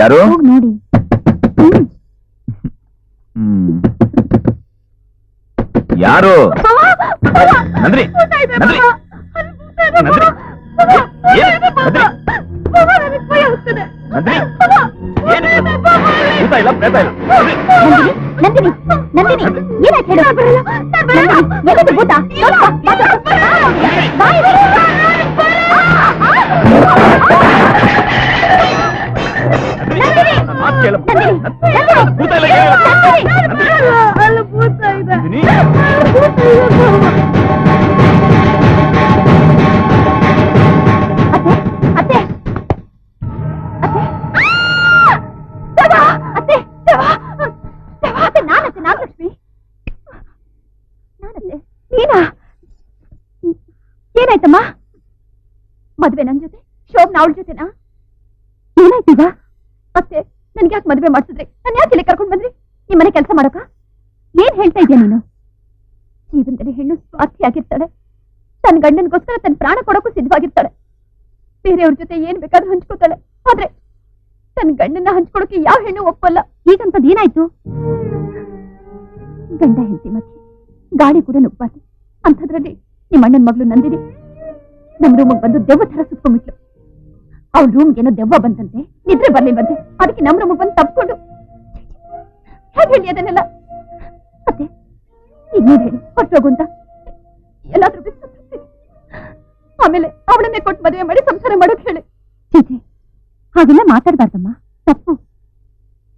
ಯಾರು ನೋಡಿ. ಯಾರು? ನಂದ್ರಿ ನಂದ್ರಿ ನಂದ್ರಿ ನಂದಿನಿ ನಂದಿನಿ ಏನಾಯ್ತು ಹೇಳು. ಎಲ್ಲಿದೆ ಭೂತ? ಏನಾಯ್ತಮ್ಮ? ಮದ್ವೆ ನನ್ ಜೊತೆ, ಶೋಭನಾ ಅವಳ ಜೊತೆನಾ? ಏನಾಯ್ತೀಗ? ಮತ್ತೆ ನನ್ಗೆ ಯಾಕೆ ಮದ್ವೆ ಮಾಡ್ಸಿದ್ರಿ? ನಾನು ಯಾಕೆ ಇಲ್ಲಿ ಕರ್ಕೊಂಡ್ ಬಂದ್ರಿ? ನಿಮ್ಮನೆ ಕೆಲಸ ಮಾಡಕ? ಏನ್ ಹೇಳ್ತಾ ಇದೀಯ ನೀನು? ಜೀವನದಲ್ಲಿ ಹೆಣ್ಣು ಸ್ವಾರ್ಥಿಯಾಗಿರ್ತಾಳೆ, ತನ್ನ ಗಂಡನಿಗೋಸ್ಕರ ತನ್ನ ಪ್ರಾಣ ಕೊಡೋಕ್ಕೂ ಸಿದ್ಧವಾಗಿರ್ತಾಳೆ. ಬೇರೆಯವ್ರ ಜೊತೆ ಏನ್ ಬೇಕಾದ್ರೂ ಹಂಚ್ಕೋತಾಳೆ. ಆದ್ರೆ ತನ್ನ ಗಂಡನ್ನ ಹಂಚ್ಕೊಳಕ್ಕೆ ಯಾವ ಹೆಣ್ಣು ಒಪ್ಪಲ್ಲ. ಈಗಂತದ್ ಏನಾಯ್ತು? ಗಂಡ ಹೆಂಡತಿ ಮಧ್ಯೆ ಗಾಳಿ ಕೂಡ ನುಗ್ಬಾರ್ದು. ಅಂಥದ್ರಲ್ಲಿ ನಿಮ್ಮ ಅಣ್ಣನ ಮಗಳು ನಂದಿನಿ ನಮ್ ರೂಮಿಗೆ ಬಂದು ದೆವ್ವ ತರ ಸುತ್ಕೊಂಡ್ಬಿಟ್ಲು. ಅವ್ಳ ರೂಮ್ಗೆ ಏನೋ ದೆವ್ವ ಬಂತಂತೆ, ನಿದ್ರೆ ಬರ್ಲಿಲ್ವಂತೆ. ಅದಕ್ಕೆ ನಮ್ ರೂಮಿಗೆ ಬಂದು ತಪ್ಕೊಂಡು ಹೇಗೆ ಹೇಳಿ ಅದನ್ನೆಲ್ಲ? ಮತ್ತೆ ಈಗ ನೀವ್ ಹೇಳಿ ಹೊಟ್ಟೋಗು ಅಂತ ಎಲ್ಲಾದ್ರೂ ಬಿಟ್ಟು ಆಮೇಲೆ ಅವಳನ್ನೇ ಕೊಟ್ಟು ಮದುವೆ ಮಾಡಿ ಸಂಸಾರ ಮಾಡೋಕ್ ಹೇಳಿ. ಚೀಚಿ, ಹಾಗೆಲ್ಲ ಮಾತಾಡ್ಬಾರ್ದಮ್ಮ, ತಪ್ಪು.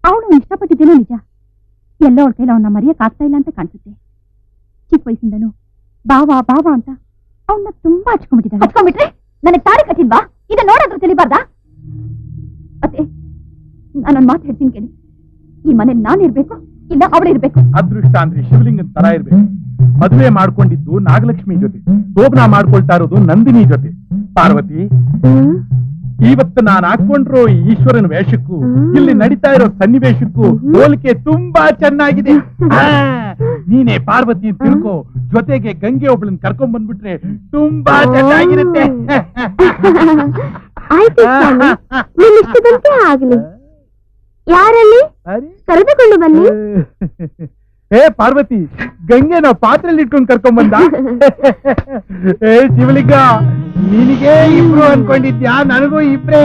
ಅವಳು ಇಷ್ಟಪಟ್ಟಿದ್ದೇನೋ ನಿಜ. ಎಲ್ಲೋ ಅವಳ ಕೈಲಿ ಅವನ್ನ ಮರೆಯಕ್ ಆಗ್ತಾ ಇಲ್ಲ ಅಂತ ಕಾಣಿಸುತ್ತೆ. ಚಿಕ್ಕ ವಯಸ್ಸಿಂದನು ಬಾವಾ ಬಾವಾ ಅಂತ ಅವನ್ನ ತುಂಬಾ ಹಚ್ಕೊಂಡ್ಬಿಟ್ಟಿದ್ದಾಳೆ. ಹಚ್ಕೊಂಡ್ಬಿಟ್ರೆ ನನಗೆ ತಾಳಿ ಕಟ್ಟಿಲ್ವಾ? ಈಗ ನೋಡಾದ್ರೂ ತಿಳಿಬಾರ್ದಾ? ಮತ್ತೆ ನಾನೊಂದ್ ಮಾತು ಹೇಳ್ತೀನಿ ಕೇಳಿ. ಈ ಮನೆ ನಾನಿರ್ಬೇಕು ಇಲ್ಲ ಅವಳಿರ್ಬೇಕು? ಅದೃಷ್ಟ ಅಂದ್ರೆ ಶಿವಲಿಂಗನ್ ತರ ಇರ್ಬೇಕು. ಮದುವೆ ಮಾಡ್ಕೊಂಡಿದ್ದು ನಾಗಲಕ್ಷ್ಮಿ ಜೊತೆ, ಶೋಭನಾ ಮಾಡ್ಕೊಳ್ತಾ ಇರೋದು ನಂದಿನಿ ಜೊತೆ. ಪಾರ್ವತಿ, ಇವತ್ತು ನಾನು ಹಾಕೊಂಡ್ರು ಈಶ್ವರನ ವೇಷಕ್ಕೂ ಇಲ್ಲಿ ನಡೀತಾ ಇರೋ ಸನ್ನಿವೇಶಕ್ಕೂ ಹೋಲಿಕೆ ತುಂಬಾ ಚೆನ್ನಾಗಿದೆ. ನೀನೇ ಪಾರ್ವತಿ ತಿಳ್ಕೋ, ಜೊತೆಗೆ ಗಂಗೆ ಒಬ್ಳನ್ನ ಕರ್ಕೊಂಡ್ ಬಂದ್ಬಿಟ್ರೆ ತುಂಬಾ ಚೆನ್ನಾಗಿರುತ್ತೆ. ಆಗ್ಲಿ. ಯಾರಲ್ಲಿ ಕರೆದುಕೊಂಡು ಬನ್ನಿ. ಏ ಪಾರ್ವತಿ, ಗಂಗೆ ನಾವು ಪಾತ್ರೆಯಲ್ಲಿ ಇಟ್ಕೊಂಡು ಕರ್ಕೊಂಡ್ ಬಂದ. ಏ ಶಿವಲಿಂಗ, ನಿನಗೆ ಇಬ್ರು ಅನ್ಕೊಂಡಿದ್ಯಾ? ನನಗೂ ಇಬ್ರೇ.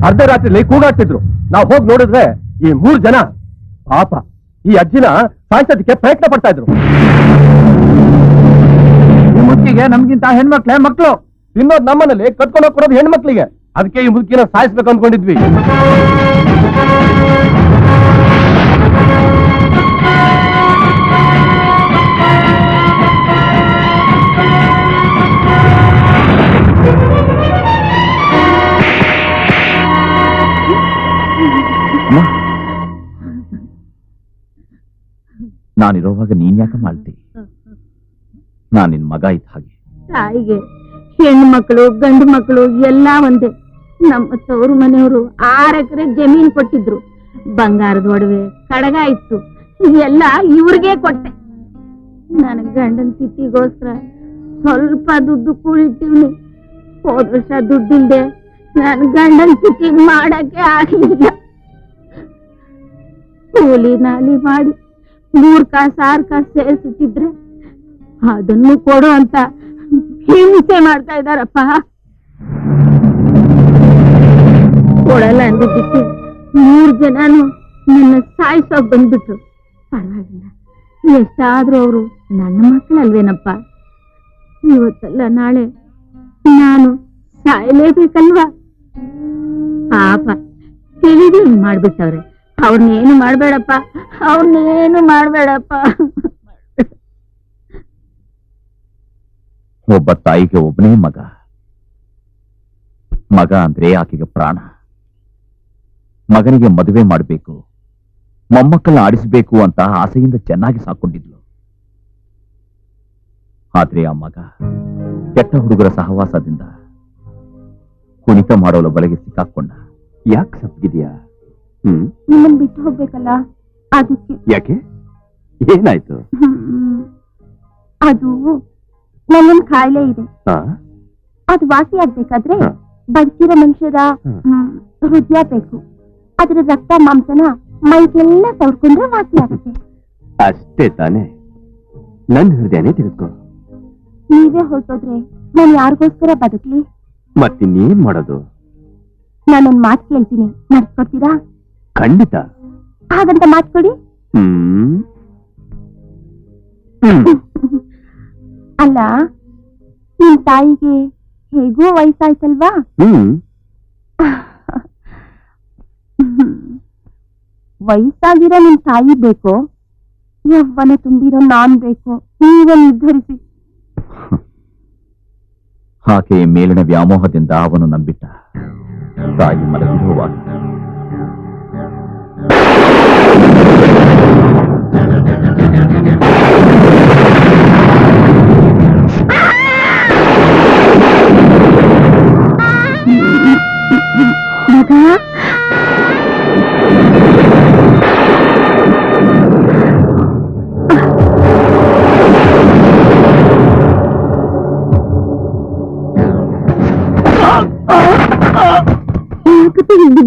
ಅರ್ಧರಾತ್ರಿಲಿ ಕೂಗಾಡ್ತಿದ್ರು. ನಾವು ಹೋಗಿ ನೋಡಿದ್ರೆ ಈ 3 ಜನ ಪಾಪ ಈ ಅಜ್ಜಿನ ಸಾಯಿಸೋದಕ್ಕೆ ಪ್ರಯತ್ನ ಪಡ್ತಾ ಇದ್ರು. ಈ ಮುದುಕಿಗೆ ನಮ್ಗಿಂತ ಹೆಣ್ಮಕ್ಳೇ ಮಕ್ಳು. ತಿನ್ನೋದು ನಮ್ಮನೇಲಿ, ಕಟ್ಕೊಂಡು ಕೊಡೋದು ಹೆಣ್ಮಕ್ಳಿಗೆ. ಅದಕ್ಕೆ ಈ ಮುದುಕಿನ ಸಾಯಿಸ್ಬೇಕು ಅನ್ಕೊಂಡಿದ್ವಿ. ನಾನಿರೋವಾಗ ನೀನ್ ಯಾಕೆ ಮಾಡ್ತಿ? ನಾನ್ ನಿನ್ ಮಗ ಇದ್ದ ಹಾಗೆ. ತಾಯಿಗೆ ಹೆಣ್ಣು ಮಕ್ಕಳು ಗಂಡು ಮಕ್ಕಳು ಎಲ್ಲಾ ಒಂದೇ. ನಮ್ಮ ತವರು ಮನೆಯವರು 6 ಎಕರೆ ಜಮೀನ್ ಕೊಟ್ಟಿದ್ರು. ಬಂಗಾರದ ಒಡವೆ, ಕಡಗ ಇತ್ತು, ಎಲ್ಲ ಇವ್ರಿಗೆ ಕೊಟ್ಟೆ. ನನ್ನ ಗಂಡನ ತಿಥಿಗೋಸ್ಕರ ಸ್ವಲ್ಪ ದುಡ್ಡು ಕೂಡಿಟ್ಟಿವ್ನಿ. ಹೋದ ವರ್ಷ ದುಡ್ಡಿಲ್ದೆ ನನ್ನ ಗಂಡನ ತಿಥಿ ಮಾಡಕ್ಕೆ ಆಗಲಿಲ್ಲ. ಕೂಲಿ ನಾಲಿ ಮಾಡಿ 3 ಕಾಸು 6 ಕಾಸು ಸೇರಿಸಿಟ್ಟಿದ್ರೆ ಅದನ್ನು ಕೊಡು ಅಂತ ಹಿಂಸೆ ಮಾಡ್ತಾ ಇದ್ದಾರಪ್ಪ. ಕೊಡಲ್ಲ ಅಂದಿದ್ದಕ್ಕೆ 3 ಜನನು ನನ್ನ ಸಾಯಿಸೋಕ್ ಬಂದ್ಬಿಟ್ರು. ಪರವಾಗಿಲ್ಲ, ಎಷ್ಟಾದ್ರೂ ಅವರು ನನ್ನ ಮಕ್ಕಳಲ್ವೇನಪ್ಪ. ಇವತ್ತಲ್ಲ ನಾಳೆ ನಾನು ಸಾಯಲೇಬೇಕಲ್ವಾ? ಪಾಪ ತಿಳಿದು ಮಾಡ್ಬಿಟ್ಟವ್ರೆ. ಅವ್ರನ್ನೇನು ಮಾಡ್ಬೇಡಪ್ಪ, ಅವ್ರನ್ನೇನು ಮಾಡ್ಬೇಡಪ್ಪ. ಒಬ್ಬ ತಾಯಿಗೆ ಒಬ್ಬನೇ ಮಗ. ಮಗ ಅಂದ್ರೆ ಆಕೆಗೆ ಪ್ರಾಣ. ಮಗನಿಗೆ ಮದುವೆ ಮಾಡಬೇಕು, ಮೊಮ್ಮಕ್ಕಳನ್ನ ಆಡಿಸಬೇಕು ಅಂತ ಆಸೆಯಿಂದ ಚೆನ್ನಾಗಿ ಸಾಕೊಂಡಿದ್ಲು. ಆದ್ರೆ ಆ ಮಗ ಕೆಟ್ಟ ಹುಡುಗರ ಸಹವಾಸದಿಂದ ಕುಣಿತ ಮಾಡೋಳ ಬಲೆಗೆ ಸಿಕ್ಕಾಕೊಂಡ. ಯಾಕೆ ಸಪ್ಗಿದ್ಯಾ? ನಿಮ್ಮನ್ ಬಿಟ್ಟು ಹೋಗ್ಬೇಕಲ್ಲ ಅದಕ್ಕೆ. ಯಾಕೆ? ಏನಾಯ್ತು? ಅದು ನನ್ನೊಂದು ಕಾಯಿಲೆ ಇದೆ. ಅದು ವಾಸಿ ಆಗ್ಬೇಕಾದ್ರೆ ಬದುಕಿರೋ ಮನುಷ್ಯರ ಹೃದಯ ಬೇಕು. ಅದ್ರ ರಕ್ತ ಮಾಂಸನ ಮೈಗೆಲ್ಲ ಸವರ್ಕೊಂಡ್ರೆ ವಾಸಿ ಆಗುತ್ತೆ. ಅಷ್ಟೇ ತಾನೇ? ನನ್ ಹೃದಯನೇ ತೆಗೆದುಕೋ. ನೀವೇ ಹೊರಟೋದ್ರೆ ನಾನು ಯಾರಿಗೋಸ್ಕರ ಬದುಕ್ಲಿ? ಮತ್ತಿನ್ನೇನ್ ಮಾಡೋದು? ನಾನೊಂದ್ ಮಾತು ಕೇಳ್ತೀನಿ, ನಡ್ಸ್ಕೊಡ್ತೀರಾ? ಖಂಡಿತ. ಹಾಗಂತ ಮಾತ್ಕೊಡಿ. ಅಲ್ಲ, ನಿಮ್ ತಾಯಿಗೆ ಹೇಗೂ ವಯಸ್ಸಾಯ್ತಲ್ವಾ? ವಯಸ್ಸಾಗಿರೋ ನಿಮ್ ತಾಯಿ ಬೇಕೋ, ಯವ್ವನ ತುಂಬಿರೋ ನಾನ್ ಬೇಕೋ? ನೀವೇ ನಿರ್ಧರಿಸಿ. ಆಕೆಯ ಮೇಲಿನ ವ್ಯಾಮೋಹದಿಂದ ಅವನು ನಂಬಿಟ್ಟ. ತಾಯಿ ಮಲಗಿರುವಾಗ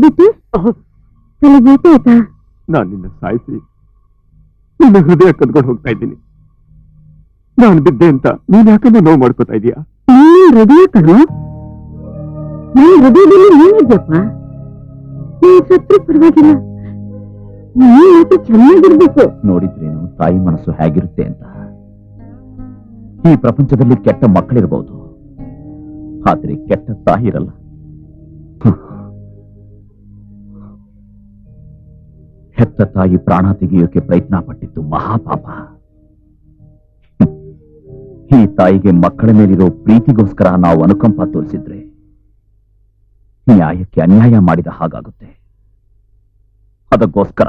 ಬಿಟ್ಟು ತಲೆಗೇಟ ಆಯ್ತಾ? ನಾನು ನಿನ್ನ ಸಾಯಿಸಿ ನಿನ್ನ ಹೃದಯ ಕದ್ಕೊಂಡು ಹೋಗ್ತಾ ಇದ್ದೀನಿ. ನಾನು ಬಿದ್ದೆ ಅಂತ ನೀನ್ ಯಾಕಂದ್ರೆ ನೋವು ಮಾಡ್ಕೋತಾ ಇದೀಯಾ? ನೀನ್ ಹೃದಯ ಕಣೋ, ನನ್ನ ಹೃದಯದಲ್ಲಿ ನೀನಿದ್ಯಪ್ಪ. ನೀನ್ ಸತ್ರು ಪರವಾಗಿಲ್ಲ, ನೀನ್ ಯಾಕೆ ಚೆನ್ನಾಗಿರ್ಬೇಕು. ನೋಡಿದ್ರೇನು ತಾಯಿ ಮನಸ್ಸು ಹೇಗಿರುತ್ತೆ ಅಂತ. ಈ ಪ್ರಪಂಚದಲ್ಲಿ ಕೆಟ್ಟ ಮಕ್ಕಳಿರಬಹುದು, ಆದ್ರೆ ಕೆಟ್ಟ ತಾಯಿ ಇರಲ್ಲ. ಹೆತ್ತ ತಾಯಿ ಪ್ರಾಣ ತೆಗೆಯೋಕೆ ಪ್ರಯತ್ನ ಪಟ್ಟಿದ್ದು ಮಹಾಪಾಪ. ಈ ತಾಯಿಗೆ ಮಕ್ಕಳ ಮೇಲಿರೋ ಪ್ರೀತಿಗೋಸ್ಕರ ನಾವು ಅನುಕಂಪ ತೋರಿಸಿದ್ರೆ ನ್ಯಾಯಕ್ಕೆ ಅನ್ಯಾಯ ಮಾಡಿದ ಹಾಗಾಗುತ್ತೆ. ಅದಕ್ಕೋಸ್ಕರ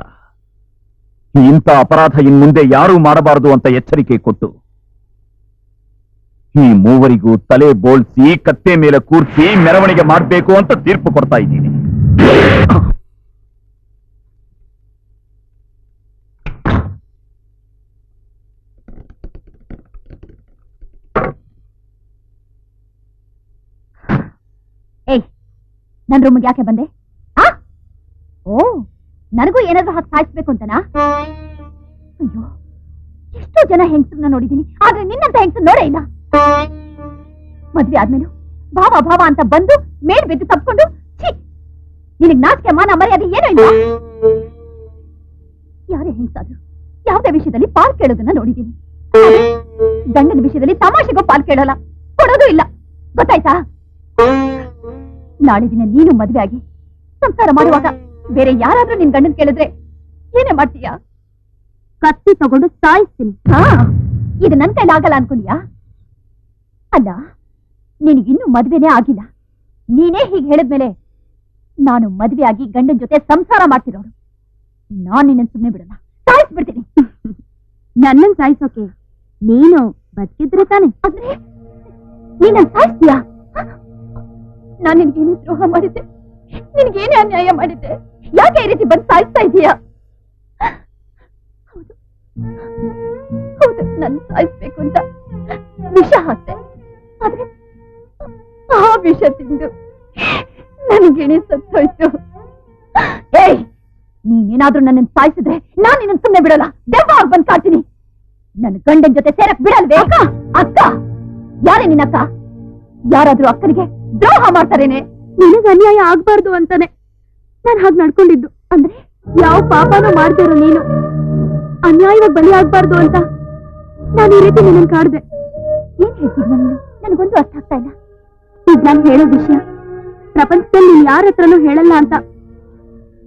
ಇಂಥ ಅಪರಾಧ ಇನ್ಮುಂದೆ ಯಾರೂ ಮಾಡಬಾರದು ಅಂತ ಎಚ್ಚರಿಕೆ ಕೊಟ್ಟು ಈ ಮೂವರಿಗೂ ತಲೆ ಬೋಳ್ಸಿ ಕತ್ತೆ ಮೇಲೆ ಕೂರ್ಸಿ ಮೆರವಣಿಗೆ ಮಾಡಬೇಕು ಅಂತ ತೀರ್ಪು ಕೊಡ್ತಾ ಇದ್ದೀನಿ. ಏಯ್, ನನ್ ರೂಮ್ಗೆ ಯಾಕೆ ಬಂದೆ? ಓ, ನನಗೂ ಏನಾದ್ರೂ ಹಾಕಿ ಸಾಯಿಸ್ಬೇಕು ಅಂತನಾ? ಅಯ್ಯೋ, ಎಷ್ಟೋ ಜನ ಹೆಂಗಸರನ್ನ ನೋಡಿದೀನಿ, ಆದ್ರೆ ನಿನ್ನಂತ ಹೆಂಗಸರು ನೋಡೇ ಇಲ್ಲ. ಮದ್ವೆ ಆದ್ಮೇಲೆ ಭಾವ ಭಾವ ಅಂತ ಬಂದು ಮೇಲ್ ಬಿದ್ದು ತಪ್ಕೊಂಡು, ನಿನಗ್ ನಾಚಿಕೆ ಮಾನ ಮರ್ಯಾದೆ ಏನೋ ಇಲ್ಲ. ಯಾರೇ ಹೆಂಗಸಾದ್ರು ಯಾವ್ದೇ ವಿಷಯದಲ್ಲಿ ಪಾಲ್ ಕೇಳೋದನ್ನ ನೋಡಿದೀನಿ, ಗಂಡನ ವಿಷಯದಲ್ಲಿ ತಮಾಷೆಗೂ ಪಾಲ್ ಕೇಳೋಲ್ಲ, ಕೊಡೋದು ಇಲ್ಲ. ಗೊತ್ತಾಯ್ತಾ? ನಾಳೆ ದಿನ ನೀನು ಮದ್ವೆ ಆಗಿ ಸಂಸಾರ ಮಾಡುವಾಗ ಬೇರೆ ಯಾರಾದ್ರೂ ನಿನ್ ಗಂಡನ್ ಕೇಳಿದ್ರೆ ಏನೇ ಮಾಡ್ತೀಯ? ಕತ್ತಿ ತಗೊಂಡು ಸಾಯಿಸ್ತೀನಿ. ಇದು ನನ್ ಕೈಲಾಗಲ್ಲ ಅನ್ಕೊಂಡಿಯಾ? ಅಲ್ಲ, ನಿನಗಿನ್ನೂ ಮದ್ವೆನೇ ಆಗಿಲ್ಲ. ನೀನೇ ಹೀಗೆ ಹೇಳಿದ್ಮೇಲೆ ನಾನು ಮದ್ವೆ ಆಗಿ ಗಂಡನ ಜೊತೆ ಸಂಸಾರ ಮಾಡ್ತಿರೋಳು. ನಾನ್ ನಿನ್ನ ಸುಮ್ಮನೆ ಬಿಡಲ್ಲ, ಸಾಯಿಸ್ಬಿಡ್ತೀನಿ. ನನ್ನನ್ ಸಾಯಿಸೋಕೆ ನೀನು ಬದುಕಿದ್ರೆ ತಾನೆ? ಅಂದ್ರೆ ನೀನನ್ ಸಾಯಿಸ್ತೀಯಾ? ನಾನು ನಿನ್ಗೇನೇ ದ್ರೋಹ ಮಾಡಿದ್ದೆ? ನಿನ್ಗೇನೇ ಅನ್ಯಾಯ ಮಾಡಿದ್ದೆ? ಯಾಕೆ ಈ ರೀತಿ ಬಂದು ಸಾಯಿಸ್ತಾ ಇದೀಯಾ? ಹೌದು ಹೌದು, ನನ್ ಸಾಯಿಸ್ಬೇಕು ಅಂತ ವಿಷ ಹಾಕ್ತೆ, ಆದ್ರೆ ಆ ವಿಷ ತಿಂದು ನನ್ ಗಿಣಿ ಸತ್ತೋಯ್ತು. ಏಯ್, ನೀನೇನಾದ್ರೂ ನನ್ನ ಸಾಯಿಸಿದ್ರೆ ನಾನ್ ನಿನ್ನ ಸುಮ್ಮನೆ ಬಿಡಲ್ಲ, ದೆವ್ವ ಆಗಿ ಬಂದ್ ಕಾಡ್ತೀನಿ. ನನ್ನ ಗಂಡನ ಜೊತೆ ಸೇರಕ್ ಬಿಡಲ್ವೇ? ಅಕ್ಕ, ಅಕ್ಕ ಯಾರೇ ನಿನ್ನಕ್ಕ? ಯಾರಾದ್ರೂ ಅಕ್ಕನಿಗೆ ದ್ರೋಹ ಮಾಡ್ತಾರೇನೆ? ನಿನಗೆ ಅನ್ಯಾಯ ಆಗ್ಬಾರ್ದು ಅಂತಾನೆ ನಾನು ಹಾಗೆ ನಡ್ಕೊಂಡಿದ್ದು. ಅಂದ್ರೆ ಯಾವ ಪಾಪನೂ ಮಾಡ್ದಿರೋ ನೀನು ಅನ್ಯಾಯವಾಗಿ ಬಲಿ ಆಗ್ಬಾರ್ದು ಅಂತ ನಾನು ಈ ರೀತಿ ನಿನ್ನ ಕಾಡ್ದೆ. ಏನ್ ಹೇಳ್ತೀನಿ ನಾನು? ನನಗೊಂದು ಅರ್ಥ ಆಗ್ತಾ ಇಲ್ಲ. ಈಗ ನಾನು ಹೇಳೋ ವಿಷಯ ಪ್ರಪಂಚದಲ್ಲಿ ನೀನ್ ಯಾರ ಹತ್ರನೂ ಹೇಳಲ್ಲ ಅಂತ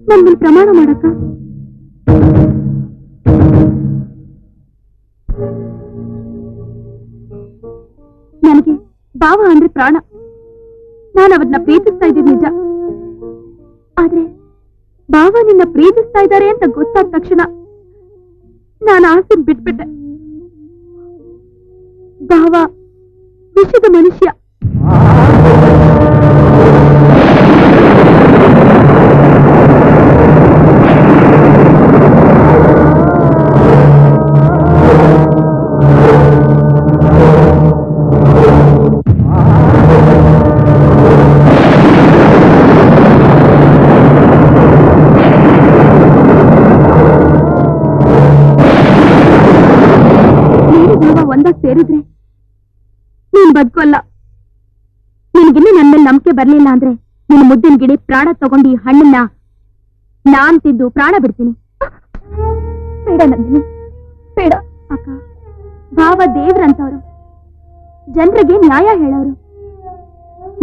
ನನ್ಗೆ ಪ್ರಮಾಣ ಮಾಡಕ್ಕ? ನನಗೆ ಭಾವ ಅಂದ್ರೆ ಪ್ರಾಣ. ನಾನು ಅವನ್ನ ಪ್ರೀತಿಸ್ತಾ ಇದ್ದೀನಿ ನಿಜ, ಆದ್ರೆ ಭಾವ ನಿನ್ನ ಪ್ರೀತಿಸ್ತಾ ಇದ್ದಾರೆ ಅಂತ ಗೊತ್ತಾದ ತಕ್ಷಣ ನಾನು ಆಸೆ ಬಿಟ್ಬಿಟ್ಟೆ. ಭಾವ ವಿಷದ ಮನುಷ್ಯ. ಸೇರಿದ್ರೆ ನೀನ್ ಬದುಕೋಲ್ಲ. ನಿನ್ಗಿನ್ನೂ ನನ್ನ ಮೇಲೆ ನಂಬಿಕೆ ಬರ್ಲಿಲ್ಲ ಅಂದ್ರೆ ನಿನ್ನ ಮುದ್ದಿನ ಗಿಡ ಪ್ರಾಣ ತಗೊಂಡು ಈ ಹಣ್ಣನ್ನ ನಾನ್ ತಿದ್ದು ಪ್ರಾಣ ಬಿಡ್ತೀನಿ. ಬೇಡ ನಂದಿನಿ, ಬೇಡ. ಅಕ್ಕ, ಭಾವ ದೇವ್ರಂತವ್ರು, ಜನರಿಗೆ ನ್ಯಾಯ ಹೇಳೋರು,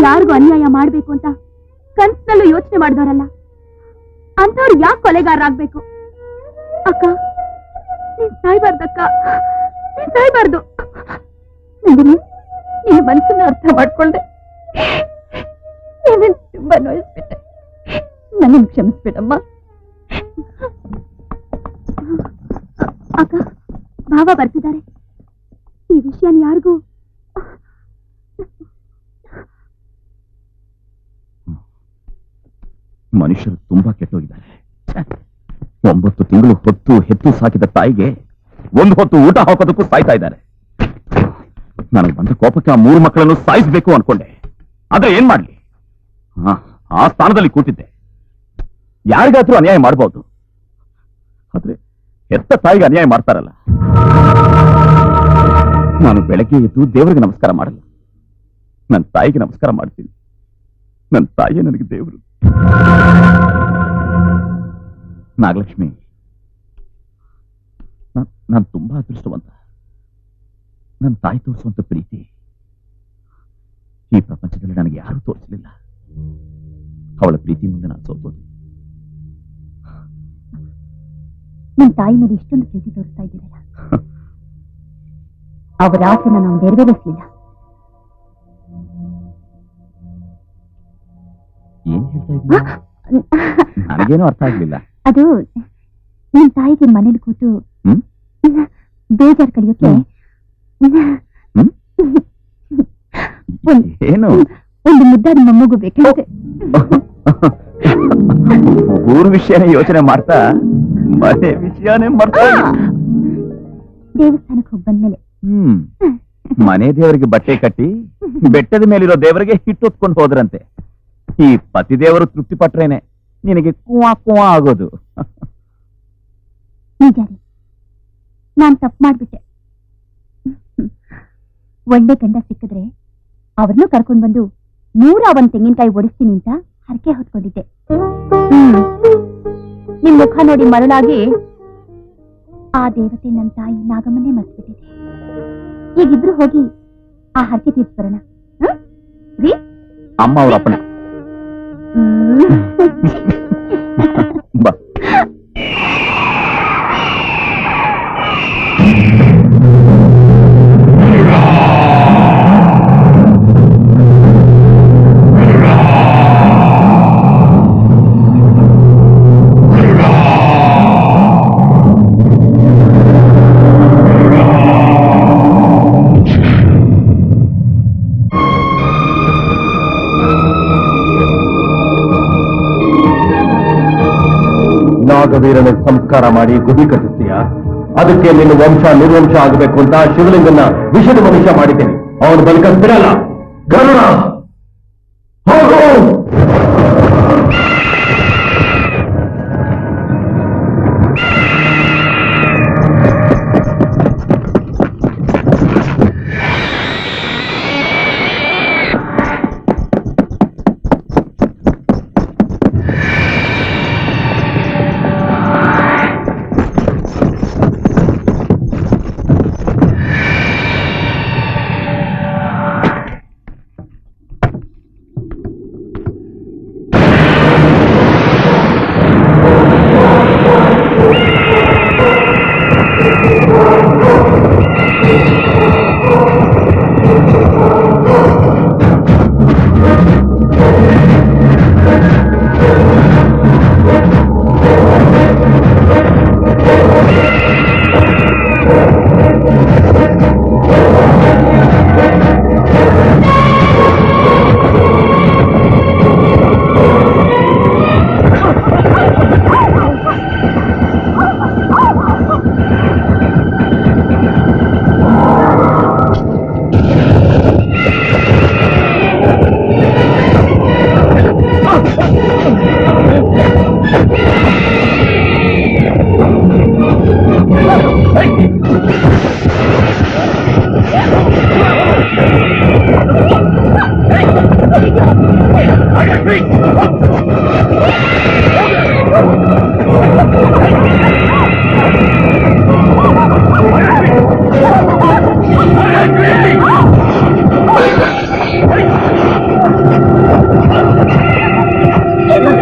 ಯಾರಿಗೂ ಅನ್ಯಾಯ ಮಾಡ್ಬೇಕು ಅಂತ ಕನ್ಸಲ್ಲೂ ಯೋಚನೆ ಮಾಡಿದವರಲ್ಲ. ಅಂತವ್ರು ಯಾಕೆ ಕೊಲೆಗಾರರಾಗ್ಬೇಕು? ಅಕ್ಕ, ನೀನ್ ಸಾಯ್ಬಾರ್ದಕ್ಕ, ನೀನ್ ಸಾಯ್ಬಾರ್ದು. ನಂದಿನಿ, ನಿನ್ನ ಮನಸ್ಸನ್ನ ಅರ್ಥ ಮಾಡ್ಕೊಂಡೆ. ನೀನೇನ್ ತುಂಬಾ ನೋಯಿಸ್ಬಿಟ್ಟೆ. ನನ್ನನ್ನು ಕ್ಷಮಿಸ್ಬಿಡಮ್ಮ. ಅಕ್ಕ, ಭಾವ ಬರ್ತಿದ್ದಾರೆ. ಈ ವಿಷಯನ ಯಾರಿಗೂ ಮನುಷ್ಯರು ತುಂಬಾ ಕೆಟ್ಟೋಗಿದ್ದಾರೆ. 9 ತಿಂಗಳು ಹೊತ್ತು ಹೆತ್ತು ಸಾಕಿದ ತಾಯಿಗೆ ಒಂದು ಹೊತ್ತು ಊಟ ಹಾಕೋದಕ್ಕೂ ಸಾಯ್ತಾ ಇದ್ದಾರೆ. ನನಗೆ ಬಂದ ಕೋಪಕ್ಕೆ ಆ 3 ಮಕ್ಕಳನ್ನು ಸಾಯಿಸಬೇಕು ಅನ್ಕೊಂಡೆ. ಆದ್ರೆ ಏನ್ ಮಾಡ್ಲಿ, ಆ ಸ್ಥಾನದಲ್ಲಿ ಕೂತಿದ್ದೆ. ಯಾರಿಗಾದ್ರೂ ಅನ್ಯಾಯ ಮಾಡಬಹುದು, ಆದ್ರೆ ಹೆತ್ತ ತಾಯಿಗೆ ಅನ್ಯಾಯ ಮಾಡ್ತಾರಲ್ಲ. ನಾನು ಬೆಳಗ್ಗೆ ಎದ್ದು ದೇವರಿಗೆ ನಮಸ್ಕಾರ ಮಾಡಲ್ಲ, ನನ್ನ ತಾಯಿಗೆ ನಮಸ್ಕಾರ ಮಾಡ್ತೀನಿ. ನನ್ನ ತಾಯಿಯೇ ನನಗೆ ದೇವರು. ನಾಗಲಕ್ಷ್ಮಿ, ನಾನು ತುಂಬಾ ಅದೃಷ್ಟವಂತ. ನನ್ನ ತಾಯಿ ತೋರಿಸುವಂತ ಪ್ರೀತಿ ಈ ಪ್ರಪಂಚದಲ್ಲಿ ನನಗೆ ಯಾರೂ ತೋರಿಸಲಿಲ್ಲ. ಅವಳ ಪ್ರೀತಿ ಮುಂದೆ ನಾನು ಸೋತೋದೆ. ನಿಮ್ ತಾಯಿ ಮೇಲೆ ಇಷ್ಟೊಂದು ಪ್ರೀತಿ ತೋರಿಸ್ತಾ ಇದ್ದೀರಲ್ಲ, ಅವರ ಆಸೆನ ನಾವು ನೆರವೇರಿಸಲಿಲ್ಲ. ಏನ್ ಹೇಳ್ತಾ ಇದ್ದೀಯ? ನನಗೇನೂ ಅರ್ಥ ಆಗ್ಲಿಲ್ಲ. ಅದು ನಿಮ್ ತಾಯಿಗೆ ಮನೇಲಿ ಕೂತು ಬೇಜಾರು ಕಲಿಯೋಕೆ ಏನು ಒಂದು ಮುದ್ದಾದ ಮೊಮ್ಮಗು ಬೇಕಂತೆ. ಊರು ವಿಷಯನೇ ಯೋಚನೆ ಮಾಡ್ತಾ ಮನೆ ವಿಷಯನೇ ಮಾಡ್ತಾ. ದೇವಸ್ಥಾನಕ್ಕೆ ಹೋಗಿ ಬಂದ್ಮೇಲೆ ಮನೆ ದೇವರಿಗೆ ಬಟ್ಟೆ ಕಟ್ಟಿ ಬೆಟ್ಟದ ಮೇಲಿರೋ ದೇವರಿಗೆ ಹಿಟ್ಟು ಹೊತ್ಕೊಂಡು ಹೋದ್ರಂತೆ. ಈ ಪತಿ ದೇವರು ತೃಪ್ತಿ ಪಟ್ರೇನೆ ನಿನಗೆ ಕುವಾ ಕುವಾ ಆಗೋದು. ನಿಜ ರೀ, ನಾನ್ ತಪ್ಪು ಮಾಡ್ಬಿಟ್ಟೆ. ಒಳ್ಳೆ ಗಂಡ ಸಿಕ್ಕಿದ್ರೆ ಅವ್ರನ್ನೂ ಕರ್ಕೊಂಡ್ ಬಂದು 101 ತೆಂಗಿನಕಾಯಿ ಓಡಿಸ್ತೀನಿ ಅಂತ ಹರಕೆ ಹೊತ್ಕೊಂಡಿದ್ದೆ. ನಿಮ್ ಮುಖ ನೋಡಿ ಮರಳಾಗಿ ಆ ದೇವತೆ ನನ್ನ ತಾಯಿ ನಾಗಮ್ಮನ್ನೇ ಮರ್ತ್ಬಿಟ್ಟಿದೆ. ಈಗಿಬ್ರು ಹೋಗಿ ಆ ಹರಕೆ ತೀರ್ಸ್ಬರೋಣ ರೀ. ಅಮ್ಮ ಅವ್ರ ಅಪ್ಪಣೆ. ಬಾ. ನಾಗವೀರನ ಸಂಸ್ಕಾರ ಮಾಡಿ ಗುಡಿ ಕಟ್ಟಿಸ್ತೀಯ. ಅದಕ್ಕೆ ನಿನ್ನ ವಂಶ ನಿರ್ವಂಶ ಆಗಬೇಕು ಅಂತ ಶಿವಲಿಂಗನ ವಿಷದ ಮನುಷ್ಯ ಮಾಡಿದ್ದೇನೆ. ಅವನು ಬದುಕಿಸ್ತಿರಲ್ಲ. ಗರುಡ ಹೋಗು.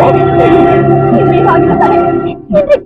ಇನ್ನೇನು ಆಗಿಲ್ಲ ತಾನೆ? ಏನ್ರಿ?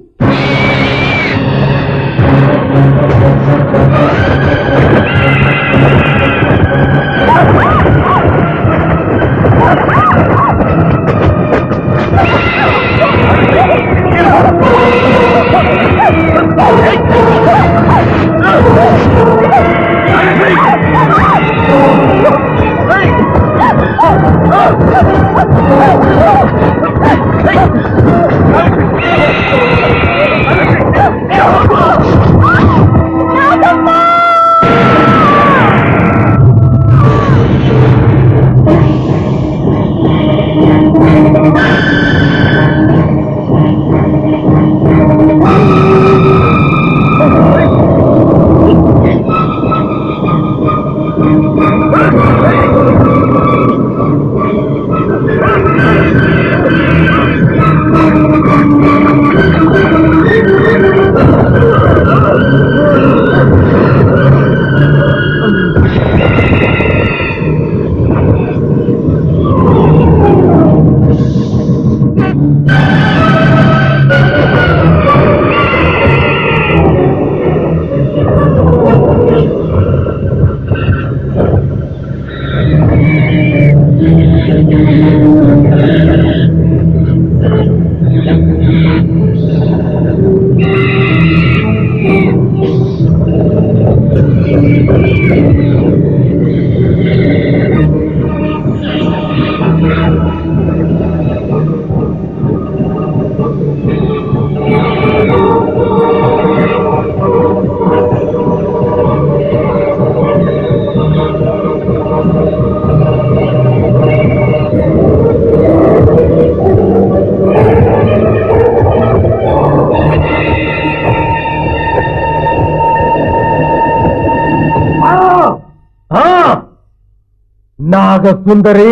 ನಾಗಸುಂದರಿ,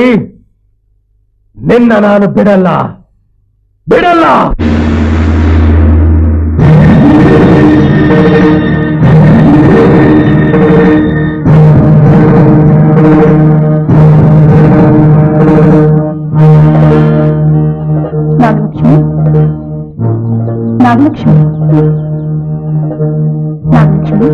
ನಿನ್ನ ನಾನು ಬಿಡಲ್ಲ ಬಿಡಲ್ಲ. ನಾಗಲಕ್ಷ್ಮಿ, ನಾಗಲಕ್ಷ್ಮಿ, ನಾಗಲಕ್ಷ್ಮಿ.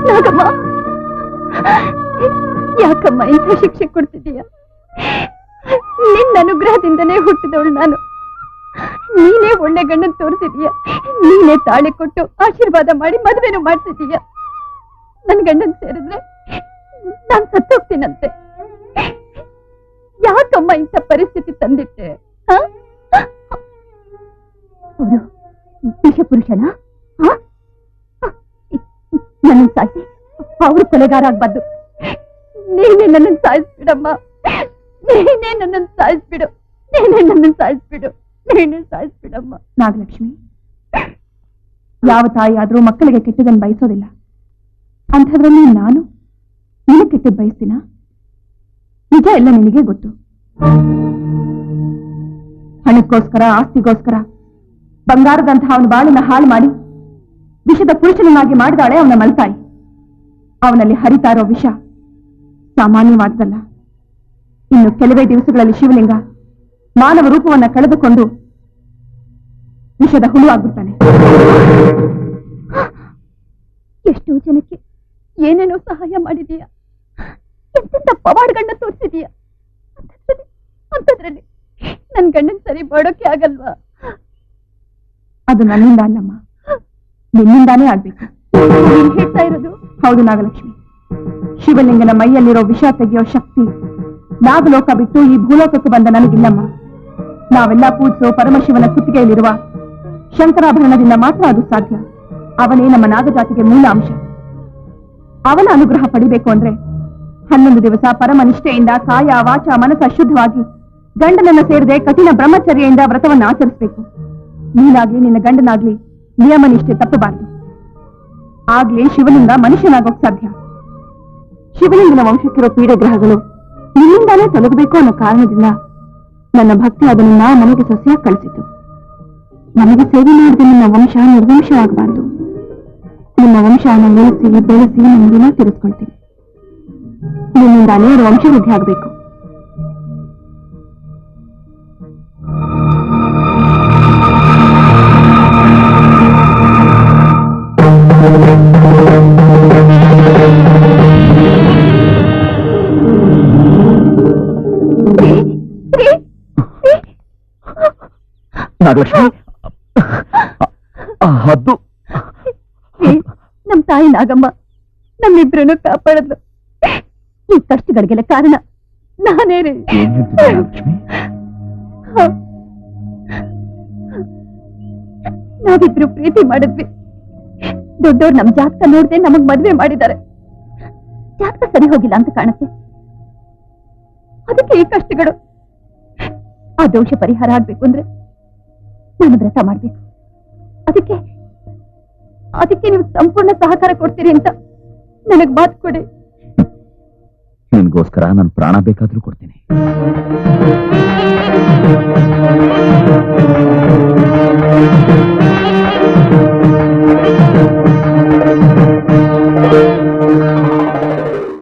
ನಾಗಮ್ಮ, ಯಾಕಮ್ಮ ಇಂಥ ಶಿಕ್ಷೆ ಕೊಡ್ತಿದೀಯ? ನಿನ್ನ ಅನುಗ್ರಹದಿಂದನೇ ಹುಟ್ಟಿದವಳು ನಾನು. ನೀನೇ ಒಳ್ಳೆ ಗಂಡನ್ ತೋರಿಸಿದೀಯ. ನೀನೇ ತಾಳಿ ಕೊಟ್ಟು ಆಶೀರ್ವಾದ ಮಾಡಿ ಮದುವೆನೂ ಮಾಡ್ತಿದೀಯ. ನನ್ ಗಂಡನ್ ಸೇರಿದ್ರೆ ನಾನ್ ಸತ್ತೋಗ್ತೀನಂತೆ. ಯಾಕಮ್ಮ ಇಂಥ ಪರಿಸ್ಥಿತಿ ತಂದಿಟ್ಟೆ? ಅವರು ವಿಷ ಪುರುಷನ ನನ್ನ ಸಾಯಿಸಿ ಅವರು ಕೊಲೆಗಾರ ಆಗ್ಬಾರ್ದು. ನೀನೇ ನನ್ನನ್ನು ಸಾಯಿಸ್ಬಿಡಮ್ಮ. ನೀನೇ ನನ್ನನ್ನು ಸಾಯಿಸ್ಬಿಡು. ನೀನೇ ನನ್ನನ್ನು ಸಾಯಿಸ್ಬಿಡು. ನೀನೇ ಸಾಯಿಸ್ಬಿಡಮ್ಮ. ನಾಗಲಕ್ಷ್ಮಿ, ಯಾವ ತಾಯಿ ಆದ್ರೂ ಮಕ್ಕಳಿಗೆ ಕೆಟ್ಟದನ್ನು ಬಯಸೋದಿಲ್ಲ. ಅಂಥದ್ರಲ್ಲಿ ನಾನು ನೀನು ಕೆಟ್ಟದ್ದು ಬಯಸ್ತೀನ? ನಿಜ ಎಲ್ಲ ನಿನಗೆ ಗೊತ್ತು. ಹಣಕ್ಕೋಸ್ಕರ, ಆಸ್ತಿಗೋಸ್ಕರ ಬಂಗಾರದಂತಹ ಅವನ ಬಾಳನ್ನ ಹಾಳು ಮಾಡಿ ವಿಷದ ಪುರುಷನನ್ನಾಗಿ ಮಾಡಿದಾಳೆ ಅವನ ಮಲ್ತಾಯಿ. ಅವನಲ್ಲಿ ಹರಿತಾ ಇರೋ ವಿಷ ಸಾಮಾನ್ಯವಾದಲ್ಲ. ಇನ್ನು ಕೆಲವೇ ದಿವಸಗಳಲ್ಲಿ ಶಿವಲಿಂಗ ಮಾನವ ರೂಪವನ್ನ ಕಳೆದುಕೊಂಡು ವಿಷದ ಹುಳು ಆಗ್ಬಿಡ್ತಾನೆ. ಎಷ್ಟೋ ಜನಕ್ಕೆ ಏನೇನೋ ಸಹಾಯ ಮಾಡಿದೀಯ, ಎಂತೆಂತ ಪವಾಡ್ಗಳನ್ನ ತೋರಿಸಿದೀಯ. ಅಂಥದ್ರಲ್ಲಿ ನನ್ ಗಂಡನ್ ಸರಿ ಮಾಡೋಕೆ ಆಗಲ್ವಾ? ಅದು ನನ್ನಿಂದ ಅಲ್ಲಮ್ಮ, ನಿನ್ನಿಂದಾನೇ ಆಗ್ಬೇಕು. ನೀನ್ ಹೇಳ್ತಾ ಇರೋದು ಹೌದು ನಾಗಲಕ್ಷ್ಮಿ. ಶಿವಲಿಂಗನ ಮೈಯಲ್ಲಿರೋ ವಿಷ ತೆಗೆಯೋ ಶಕ್ತಿ ನಾಗಲೋಕ ಬಿಟ್ಟು ಈ ಭೂಲೋಕಕ್ಕೆ ಬಂದ ನನಗಿಲ್ಲಮ್ಮ. ನಾವೆಲ್ಲ ಪೂಜಿಸೋ ಪರಮಶಿವನ ಕುತ್ತಿಗೆಯಲ್ಲಿರುವ ಶಂಕರಾಭರಣದಿಂದ ಮಾತ್ರ ಅದು ಸಾಧ್ಯ. ಅವನೇ ನಮ್ಮ ನಾಗಜಾತಿಗೆ ಮೂಲ ಅಂಶ. ಅವನ ಅನುಗ್ರಹ ಪಡಿಬೇಕು ಅಂದ್ರೆ 11 ದಿವಸ ಪರಮನಿಷ್ಠೆಯಿಂದ ಕಾಯ ವಾಚ ಮನಸ್ಸ ಶುದ್ಧವಾಗಿ ಗಂಡನನ್ನ ಸೇರದೆ ಕಠಿಣ ಬ್ರಹ್ಮಚರ್ಯೆಯಿಂದ ವ್ರತವನ್ನು ಆಚರಿಸಬೇಕು. ನೀನಾಗ್ಲಿ ನಿನ್ನ ಗಂಡನಾಗ್ಲಿ ನಿಯಮ ನಿಷ್ಠೆ ತಪ್ಪಬಾರದು. ಆಗ್ಲೇ ಶಿವಲಿಂಗ ಮನುಷ್ಯನಾಗೋಕ್ ಸಾಧ್ಯ. ಶಿವಲಿಂಗನ ವಂಶಕ್ಕಿರೋ ಪೀಡೆ ಗ್ರಹಗಳು ನಿನ್ನಿಂದಾನೇ ತೊಲಗಬೇಕು ಅನ್ನೋ ಕಾರಣದಿಂದ ನನ್ನ ಭಕ್ತಿ ಅದನ್ನ ಮನೆಗೆ ಸೊಸೆಯಾಗಿ ಕಳಿಸಿತು. ನಮಗೆ ಸೇವೆ ಮಾಡಿದ ನಿನ್ನ ವಂಶ ನಿರ್ವಂಶ ಆಗಬಾರ್ದು. ನಿಮ್ಮ ವಂಶವನ್ನು ಬೆಳೆಸಿ ಬೆಳೆಸಿ ನಮಗೆಲ್ಲ ತಿರ್ಸ್ಕೊಳ್ತೀನಿ. ನಿನ್ನಿಂದ ಅನೇಕ ವಂಶವೃದ್ಧಿ ಆಗಬೇಕು. ನಾಗಲಕ್ಷ್ಮಿ, ಹದ್ದು ನಮ್ ತಾಯಿ ನಾಗಮ್ಮ ನಮ್ಮಿಬ್ರನ್ನು ಕಾಪಾಡದ್ಲು. ಈ ಕಷ್ಟಗಳಿಗೆಲ್ಲ ಕಾರಣ ನಾನೇ ರೀ. ಏನ್ ಹೇಳ್ತಿದ್ದೆ ನಾಗಲಕ್ಷ್ಮಿ? ನಾವಿಬ್ರು ಪ್ರೀತಿ ಮಾಡಿದ್ವಿ. ದೊಡ್ಡವ್ರು ನಮ್ ಜಾತಕ ನೋಡ್ದೆ ನಮಗ್ ಮದ್ವೆ ಮಾಡಿದ್ದಾರೆ. ಜಾತಕ ಸರಿ ಹೋಗಿಲ್ಲ ಅಂತ ಕಾಣುತ್ತೆ. ಅದಕ್ಕೆ ಈ ಕಷ್ಟಗಳು. ಆ ದೋಷ ಪರಿಹಾರ ಆಗ್ಬೇಕು ಅಂದ್ರೆ ನಾನು ವ್ರತ ಮಾಡ್ಬೇಕು. ಅದಕ್ಕೆ ನೀವು ಸಂಪೂರ್ಣ ಸಹಕಾರ ಕೊಡ್ತೀರಿ ಅಂತ ನನಗ್ ಮಾತು ಕೊಡಿ. ನಿನ್ಗೋಸ್ಕರ ನಾನು ಪ್ರಾಣ ಬೇಕಾದ್ರೂ ಕೊಡ್ತೀನಿ.